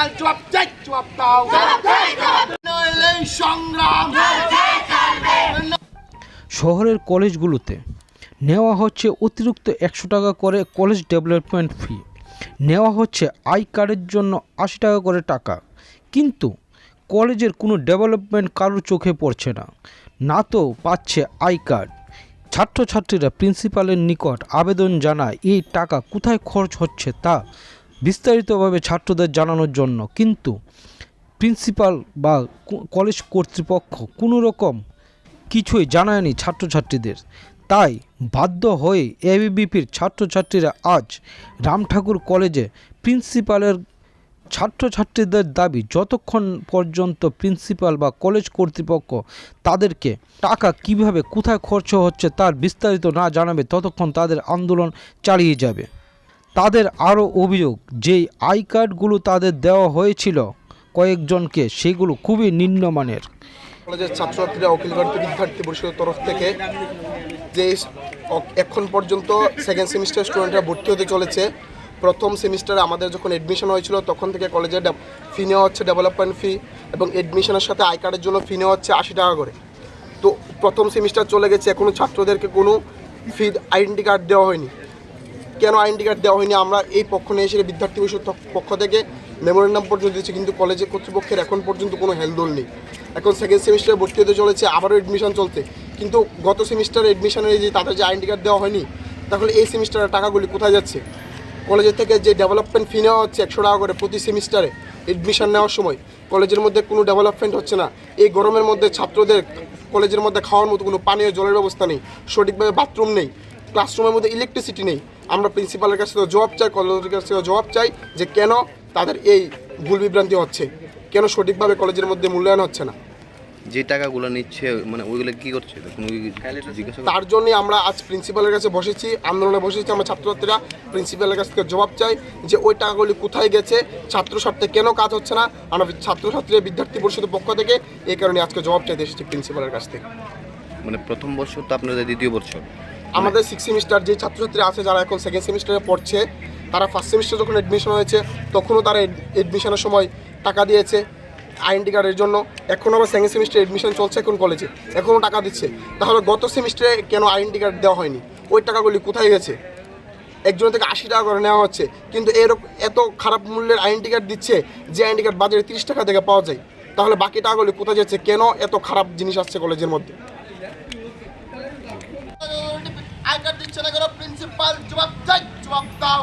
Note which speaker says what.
Speaker 1: Principal জবাব চাই, জবাব দাও, নইলে এই সংগ্রাম।
Speaker 2: শহরের কলেজগুলোতে নেওয়া হচ্ছে অতিরিক্ত 100 টাকা করে কলেজ ডেভেলপমেন্ট ফি, নেওয়া হচ্ছে আই কার্ডের জন্য 80 টাকা করে টাকা, কিন্তু কলেজের কোনো ডেভেলপমেন্ট কারোর চোখে পড়ছে না, না তো পাচ্ছে আই কার্ড। ছাত্রছাত্রীরা প্রিন্সিপালের নিকট আবেদন জানায় এই টাকা কোথায় খরচ হচ্ছে তা বিস্তারিতভাবে ছাত্রদের জানানোর জন্য, কিন্তু প্রিন্সিপাল বা কলেজ কর্তৃপক্ষ কোনো রকম কিছুই জানায়নি ছাত্রছাত্রীদের। তাই বাধ্য হয়ে এবিভিপির ছাত্রছাত্রীরা আজ রামঠাকুর কলেজে প্রিন্সিপালের ছাত্রছাত্রীদের দাবি যতক্ষণ পর্যন্ত প্রিন্সিপাল বা কলেজ কর্তৃপক্ষ তাদেরকে টাকা কিভাবে কোথায় খরচ হচ্ছে তার বিস্তারিত না জানাবে ততক্ষণ তাদের আন্দোলন চালিয়ে যাবে। তাদের আরও অভিযোগ, যেই আই কার্ডগুলো তাদের দেওয়া হয়েছিল কয়েকজনকে, সেগুলো খুবই নিম্নমানের।
Speaker 1: কলেজের ছাত্রছাত্রীরা অখিল ভারতীয় বিদ্যার্থী পরিষদের তরফ থেকে যে এখন পর্যন্ত সেকেন্ড সেমিস্টার স্টুডেন্টরা ভর্তি হতে চলেছে, প্রথম সেমিস্টারে আমাদের যখন এডমিশন হয়েছিল তখন থেকে কলেজের ফি নেওয়া হচ্ছে ডেভেলপমেন্ট ফি, এবং এডমিশনের সাথে আই কার্ডের জন্য ফি নেওয়া হচ্ছে 80 টাকা করে। তো প্রথম সেমিস্টার চলে গেছে, এখনও ছাত্রদেরকে কোনো ফি আইডেন্টি কার্ড দেওয়া হয়নি। কেন আইডেন্টি কার্ড দেওয়া হয়নি আমরা এই পক্ষ নিয়ে এসে বিদ্যার্থী পরিষদ পক্ষ থেকে মেমোরেন্ডাম পর্যন্ত দিচ্ছি, কিন্তু কলেজের কর্তৃপক্ষের এখন পর্যন্ত কোনো হেলদোল নেই। এখন সেকেন্ড সেমিস্টারে ভর্তি হতে চলেছে, আবারও এডমিশন চলছে, কিন্তু গত সেমিস্টারে এডমিশনের যে তাদের যে আইডেন্টি কার্ড দেওয়া হয়নি, তাহলে এই সেমিস্টারের টাকাগুলি কোথায় যাচ্ছে? কলেজের থেকে যে ডেভেলপমেন্ট ফি নেওয়া হচ্ছে 100 টাকা করে প্রতি সেমিস্টারে এডমিশন নেওয়ার সময়, কলেজের মধ্যে কোনো ডেভেলপমেন্ট হচ্ছে না। এই গরমের মধ্যে ছাত্রদের কলেজের মধ্যে খাওয়ার মতো কোনো পানীয় জলের ব্যবস্থা নেই, সঠিকভাবে বাথরুম নেই, ক্লাসরুমের মধ্যে ইলেকট্রিসিটি নেই। আমরা প্রিন্সিপালের কাছ থেকে জবাব চাই, কলেজের কাছ থেকে জবাব চাই যে কেন তাদের এই ভুল বিভ্রান্তি হচ্ছে, কেন সঠিকভাবে কলেজের মধ্যে মূল্যায়ন হচ্ছে না।
Speaker 3: যে টাকাগুলো নিচ্ছে মানে ওইগুলো কি করছে
Speaker 1: তার জন্য আমরা আজ প্রিন্সিপালের কাছে বসেছি, আন্দোলনে বসেছি। আমরা ছাত্রছাত্রীরা প্রিন্সিপালের কাছ থেকে জবাব চাই যে ওই টাকাগুলি কোথায় গেছে, ছাত্র স্বার্থে কেন কাজ হচ্ছে না। আমরা ছাত্রছাত্রীরা বিদ্যার্থী পরিষদের পক্ষ থেকে এই কারণে আজকে জবাব চাইতে এসেছি প্রিন্সিপালের কাছ থেকে।
Speaker 3: মানে প্রথম বর্ষ তো আপনাদের দ্বিতীয় বর্ষ,
Speaker 1: আমাদের 6 সেমিস্টার যে ছাত্রছাত্রী আছে যারা এখন সেকেন্ড সেমিস্টারে পড়ছে, তারা ফার্স্ট সেমিস্টার যখন এডমিশন হয়েছে তখনও তারা এডমিশনের সময় টাকা দিয়েছে আইডেন্টি কার্ডের জন্য। এখন আবার সেকেন্ড সেমিস্টার এডমিশন চলছে এখন কলেজে, এখনও টাকা দিচ্ছে। তাহলে গত সেমিস্টারে কেন আইডেন্টি কার্ড দেওয়া হয়নি? ওই টাকাগুলি কোথায় গেছে? একজনের থেকে 80 টাকা করে নেওয়া হচ্ছে, কিন্তু এরকম এত খারাপ মূল্যের আইডেন্টি কার্ড দিচ্ছে যে আইডেন্টি কার্ড বাজারে 30 টাকা থেকে পাওয়া যায়। তাহলে বাকি টাকাগুলি কোথায় যাচ্ছে? কেন এত খারাপ জিনিস আসছে কলেজের মধ্যে? আই কার্ড দিচ্ছে না কেন? প্রিন্সিপাল জবাব চাই, জবাব দাও।